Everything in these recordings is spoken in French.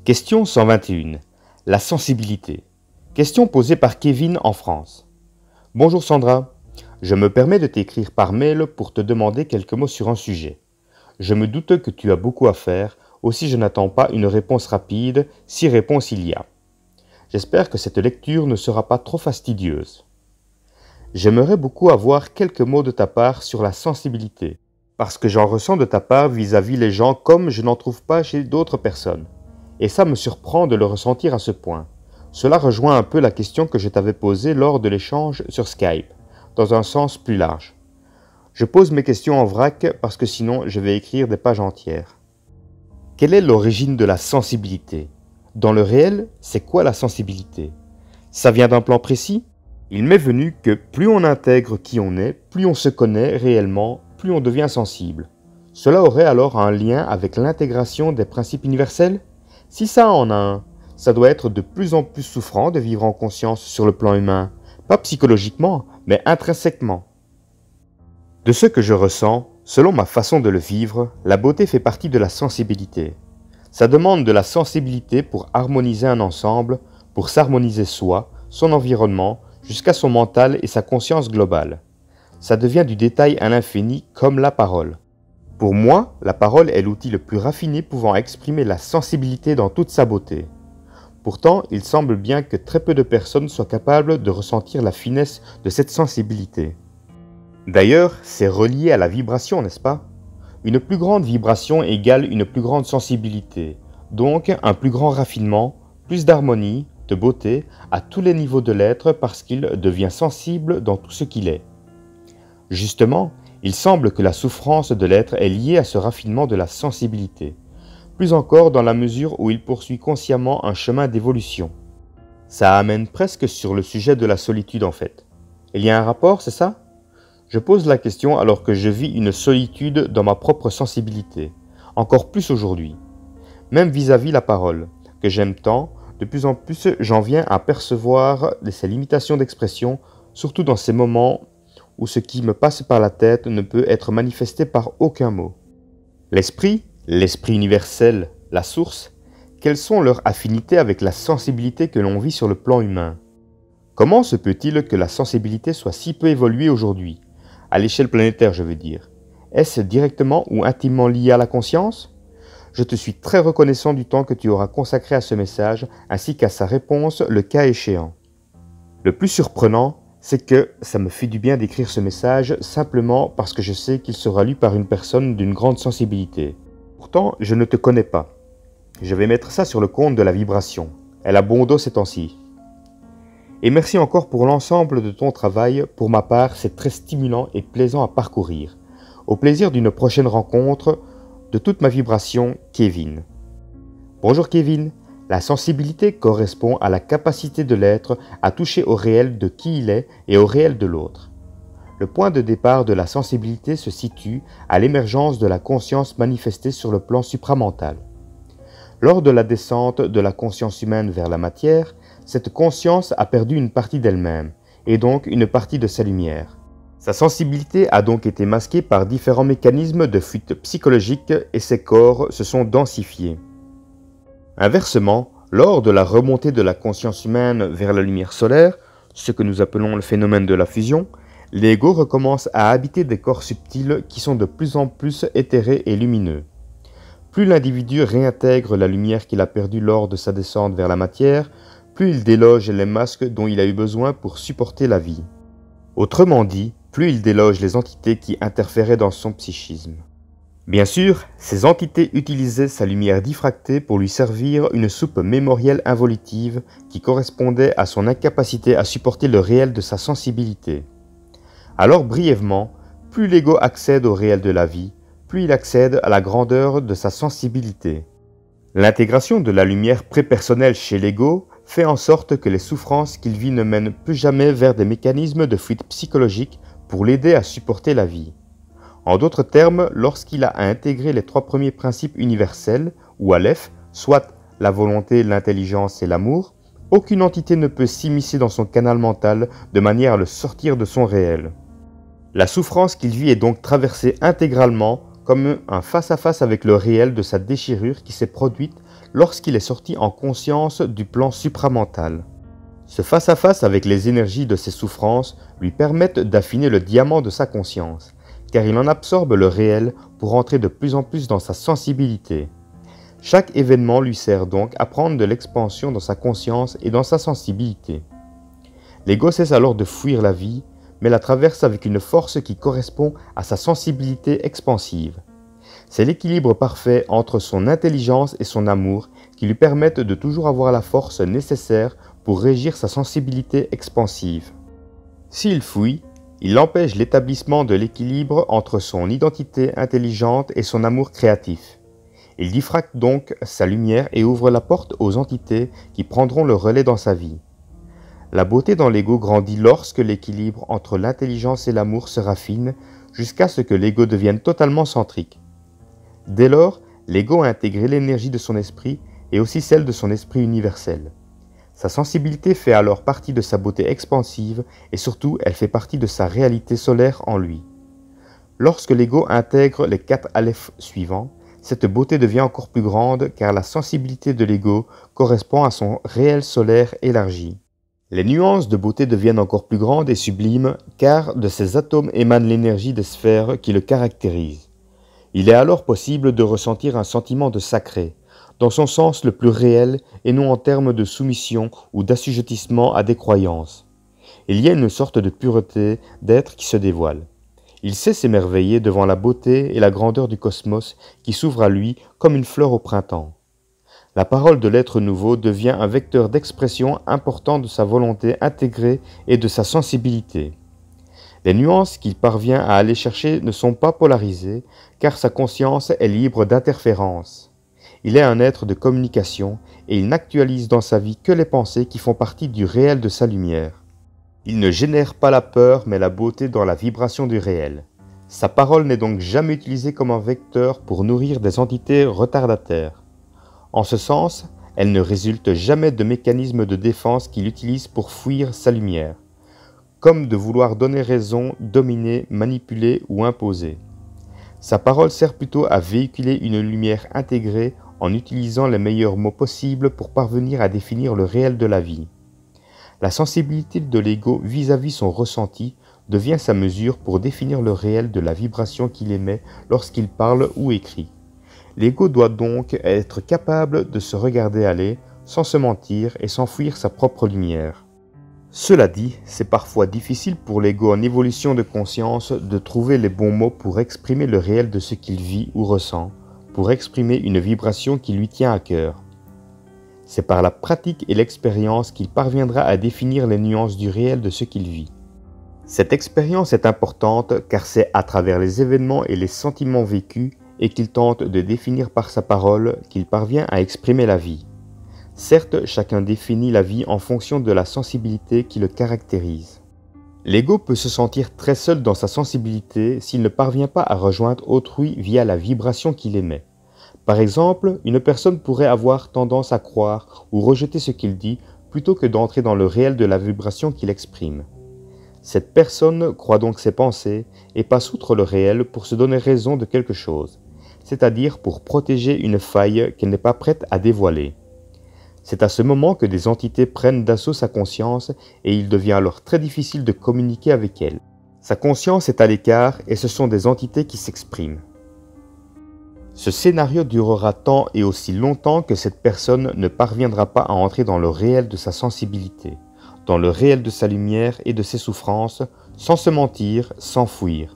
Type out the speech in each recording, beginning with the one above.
Question 121. La sensibilité. Question posée par Kevin en France. Bonjour Sandra, je me permets de t'écrire par mail pour te demander quelques mots sur un sujet. Je me doute que tu as beaucoup à faire, aussi je n'attends pas une réponse rapide, si réponse il y a. J'espère que cette lecture ne sera pas trop fastidieuse. J'aimerais beaucoup avoir quelques mots de ta part sur la sensibilité, parce que j'en ressens de ta part vis-à-vis les gens comme je n'en trouve pas chez d'autres personnes. Et ça me surprend de le ressentir à ce point. Cela rejoint un peu la question que je t'avais posée lors de l'échange sur Skype, dans un sens plus large. Je pose mes questions en vrac parce que sinon je vais écrire des pages entières. Quelle est l'origine de la sensibilité? Dans le réel, c'est quoi la sensibilité? Ça vient d'un plan précis? Il m'est venu que plus on intègre qui on est, plus on se connaît réellement, plus on devient sensible. Cela aurait alors un lien avec l'intégration des principes universels? Si ça en a un, ça doit être de plus en plus souffrant de vivre en conscience sur le plan humain, pas psychologiquement, mais intrinsèquement. De ce que je ressens, selon ma façon de le vivre, la beauté fait partie de la sensibilité. Ça demande de la sensibilité pour harmoniser un ensemble, pour s'harmoniser soi, son environnement, jusqu'à son mental et sa conscience globale. Ça devient du détail à l'infini comme la parole. Pour moi, la parole est l'outil le plus raffiné pouvant exprimer la sensibilité dans toute sa beauté. Pourtant, il semble bien que très peu de personnes soient capables de ressentir la finesse de cette sensibilité. D'ailleurs, c'est relié à la vibration, n'est-ce pas? Une plus grande vibration égale une plus grande sensibilité, donc un plus grand raffinement, plus d'harmonie, de beauté, à tous les niveaux de l'être parce qu'il devient sensible dans tout ce qu'il est. Justement, il semble que la souffrance de l'être est liée à ce raffinement de la sensibilité, plus encore dans la mesure où il poursuit consciemment un chemin d'évolution. Ça amène presque sur le sujet de la solitude en fait. Il y a un rapport, c'est ça? Je pose la question alors que je vis une solitude dans ma propre sensibilité, encore plus aujourd'hui. Même vis-à-vis la parole, que j'aime tant, de plus en plus j'en viens à percevoir ses limitations d'expression, surtout dans ces moments où ce qui me passe par la tête ne peut être manifesté par aucun mot. L'esprit universel, la source, quelles sont leurs affinités avec la sensibilité que l'on vit sur le plan humain? Comment se peut-il que la sensibilité soit si peu évoluée aujourd'hui? À l'échelle planétaire, je veux dire. Est-ce directement ou intimement lié à la conscience? Je te suis très reconnaissant du temps que tu auras consacré à ce message, ainsi qu'à sa réponse le cas échéant. Le plus surprenant, c'est que ça me fait du bien d'écrire ce message simplement parce que je sais qu'il sera lu par une personne d'une grande sensibilité. Pourtant, je ne te connais pas. Je vais mettre ça sur le compte de la vibration. Elle a bon dos ces temps-ci. Et merci encore pour l'ensemble de ton travail. Pour ma part, c'est très stimulant et plaisant à parcourir. Au plaisir d'une prochaine rencontre, de toute ma vibration, Kevin. Bonjour Kevin. La sensibilité correspond à la capacité de l'être à toucher au réel de qui il est et au réel de l'autre. Le point de départ de la sensibilité se situe à l'émergence de la conscience manifestée sur le plan supramental. Lors de la descente de la conscience humaine vers la matière, cette conscience a perdu une partie d'elle-même, et donc une partie de sa lumière. Sa sensibilité a donc été masquée par différents mécanismes de fuite psychologique et ses corps se sont densifiés. Inversement, lors de la remontée de la conscience humaine vers la lumière solaire, ce que nous appelons le phénomène de la fusion, l'ego recommence à habiter des corps subtils qui sont de plus en plus éthérés et lumineux. Plus l'individu réintègre la lumière qu'il a perdue lors de sa descente vers la matière, plus il déloge les masques dont il a eu besoin pour supporter la vie. Autrement dit, plus il déloge les entités qui interféraient dans son psychisme. Bien sûr, ces entités utilisaient sa lumière diffractée pour lui servir une soupe mémorielle involutive qui correspondait à son incapacité à supporter le réel de sa sensibilité. Alors brièvement, plus l'ego accède au réel de la vie, plus il accède à la grandeur de sa sensibilité. L'intégration de la lumière prépersonnelle chez l'ego fait en sorte que les souffrances qu'il vit ne mènent plus jamais vers des mécanismes de fuite psychologique pour l'aider à supporter la vie. En d'autres termes, lorsqu'il a intégré les trois premiers principes universels, ou Aleph, soit la volonté, l'intelligence et l'amour, aucune entité ne peut s'immiscer dans son canal mental de manière à le sortir de son réel. La souffrance qu'il vit est donc traversée intégralement comme un face-à-face avec le réel de sa déchirure qui s'est produite lorsqu'il est sorti en conscience du plan supramental. Ce face-à-face avec les énergies de ses souffrances lui permettent d'affiner le diamant de sa conscience, car il en absorbe le réel pour entrer de plus en plus dans sa sensibilité. Chaque événement lui sert donc à prendre de l'expansion dans sa conscience et dans sa sensibilité. L'ego cesse alors de fuir la vie, mais la traverse avec une force qui correspond à sa sensibilité expansive. C'est l'équilibre parfait entre son intelligence et son amour qui lui permettent de toujours avoir la force nécessaire pour régir sa sensibilité expansive. S'il fuit, il empêche l'établissement de l'équilibre entre son identité intelligente et son amour créatif. Il diffracte donc sa lumière et ouvre la porte aux entités qui prendront le relais dans sa vie. La beauté dans l'ego grandit lorsque l'équilibre entre l'intelligence et l'amour se raffine jusqu'à ce que l'ego devienne totalement centrique. Dès lors, l'ego a intégré l'énergie de son esprit et aussi celle de son esprit universel. Sa sensibilité fait alors partie de sa beauté expansive et surtout elle fait partie de sa réalité solaire en lui. Lorsque l'ego intègre les 4 alephes suivants, cette beauté devient encore plus grande car la sensibilité de l'ego correspond à son réel solaire élargi. Les nuances de beauté deviennent encore plus grandes et sublimes car de ces atomes émane l'énergie des sphères qui le caractérisent. Il est alors possible de ressentir un sentiment de sacré, dans son sens le plus réel et non en termes de soumission ou d'assujettissement à des croyances. Il y a une sorte de pureté d'être qui se dévoile. Il sait s'émerveiller devant la beauté et la grandeur du cosmos qui s'ouvre à lui comme une fleur au printemps. La parole de l'être nouveau devient un vecteur d'expression important de sa volonté intégrée et de sa sensibilité. Les nuances qu'il parvient à aller chercher ne sont pas polarisées, car sa conscience est libre d'interférence. Il est un être de communication et il n'actualise dans sa vie que les pensées qui font partie du réel de sa lumière. Il ne génère pas la peur mais la beauté dans la vibration du réel. Sa parole n'est donc jamais utilisée comme un vecteur pour nourrir des entités retardataires. En ce sens, elle ne résulte jamais de mécanismes de défense qu'il utilise pour fuir sa lumière, comme de vouloir donner raison, dominer, manipuler ou imposer. Sa parole sert plutôt à véhiculer une lumière intégrée en utilisant les meilleurs mots possibles pour parvenir à définir le réel de la vie. La sensibilité de l'ego vis-à-vis son ressenti devient sa mesure pour définir le réel de la vibration qu'il émet lorsqu'il parle ou écrit. L'ego doit donc être capable de se regarder aller, sans se mentir et sans fuir sa propre lumière. Cela dit, c'est parfois difficile pour l'ego en évolution de conscience de trouver les bons mots pour exprimer le réel de ce qu'il vit ou ressent, pour exprimer une vibration qui lui tient à cœur. C'est par la pratique et l'expérience qu'il parviendra à définir les nuances du réel de ce qu'il vit. Cette expérience est importante car c'est à travers les événements et les sentiments vécus et qu'il tente de définir par sa parole qu'il parvient à exprimer la vie. Certes, chacun définit la vie en fonction de la sensibilité qui le caractérise. L'ego peut se sentir très seul dans sa sensibilité s'il ne parvient pas à rejoindre autrui via la vibration qu'il émet. Par exemple, une personne pourrait avoir tendance à croire ou rejeter ce qu'il dit plutôt que d'entrer dans le réel de la vibration qu'il exprime. Cette personne croit donc ses pensées et passe outre le réel pour se donner raison de quelque chose, c'est-à-dire pour protéger une faille qu'elle n'est pas prête à dévoiler. C'est à ce moment que des entités prennent d'assaut sa conscience et il devient alors très difficile de communiquer avec elle. Sa conscience est à l'écart et ce sont des entités qui s'expriment. Ce scénario durera tant et aussi longtemps que cette personne ne parviendra pas à entrer dans le réel de sa sensibilité, dans le réel de sa lumière et de ses souffrances, sans se mentir, sans fuir.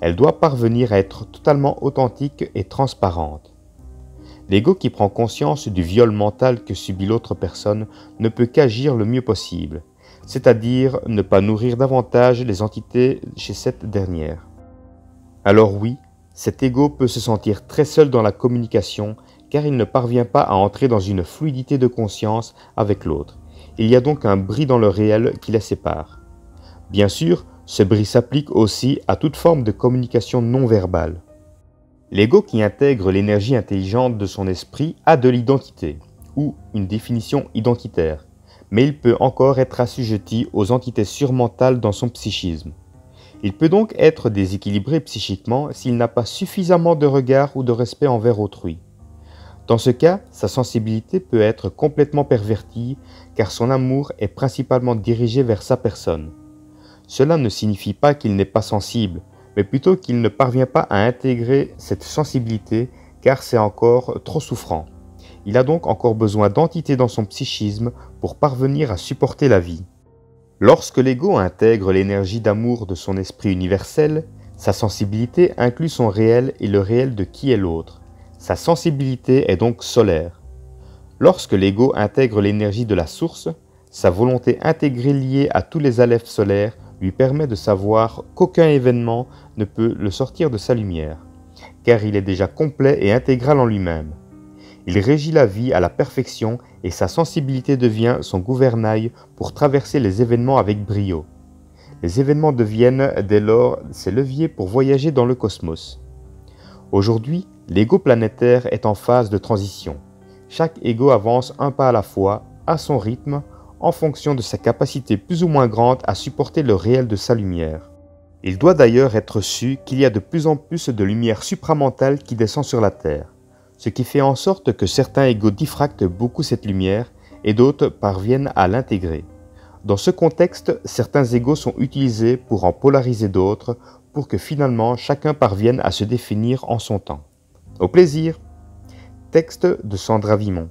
Elle doit parvenir à être totalement authentique et transparente. L'ego qui prend conscience du viol mental que subit l'autre personne ne peut qu'agir le mieux possible, c'est-à-dire ne pas nourrir davantage les entités chez cette dernière. Alors oui, cet ego peut se sentir très seul dans la communication car il ne parvient pas à entrer dans une fluidité de conscience avec l'autre. Il y a donc un bris dans le réel qui les sépare. Bien sûr, ce bris s'applique aussi à toute forme de communication non verbale. L'ego qui intègre l'énergie intelligente de son esprit a de l'identité, ou une définition identitaire, mais il peut encore être assujetti aux entités surmentales dans son psychisme. Il peut donc être déséquilibré psychiquement s'il n'a pas suffisamment de regard ou de respect envers autrui. Dans ce cas, sa sensibilité peut être complètement pervertie car son amour est principalement dirigé vers sa personne. Cela ne signifie pas qu'il n'est pas sensible, mais plutôt qu'il ne parvient pas à intégrer cette sensibilité car c'est encore trop souffrant. Il a donc encore besoin d'entités dans son psychisme pour parvenir à supporter la vie. Lorsque l'ego intègre l'énergie d'amour de son esprit universel, sa sensibilité inclut son réel et le réel de qui est l'autre. Sa sensibilité est donc solaire. Lorsque l'ego intègre l'énergie de la source, sa volonté intégrée liée à tous les alephes solaires lui permet de savoir qu'aucun événement ne peut le sortir de sa lumière, car il est déjà complet et intégral en lui-même. Il régit la vie à la perfection et sa sensibilité devient son gouvernail pour traverser les événements avec brio. Les événements deviennent dès lors ses leviers pour voyager dans le cosmos. Aujourd'hui, l'ego planétaire est en phase de transition. Chaque ego avance un pas à la fois, à son rythme, en fonction de sa capacité plus ou moins grande à supporter le réel de sa lumière. Il doit d'ailleurs être su qu'il y a de plus en plus de lumière supramentale qui descend sur la Terre, ce qui fait en sorte que certains égos diffractent beaucoup cette lumière et d'autres parviennent à l'intégrer. Dans ce contexte, certains égos sont utilisés pour en polariser d'autres pour que finalement chacun parvienne à se définir en son temps. Au plaisir! Texte de Sandra Vimon.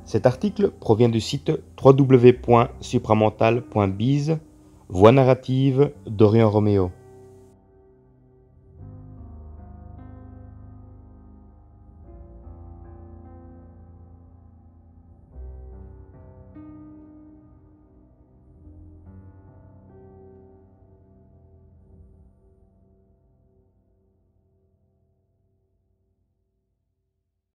Cet article provient du site www.supramental.biz, voix narrative d'Orion Roméo.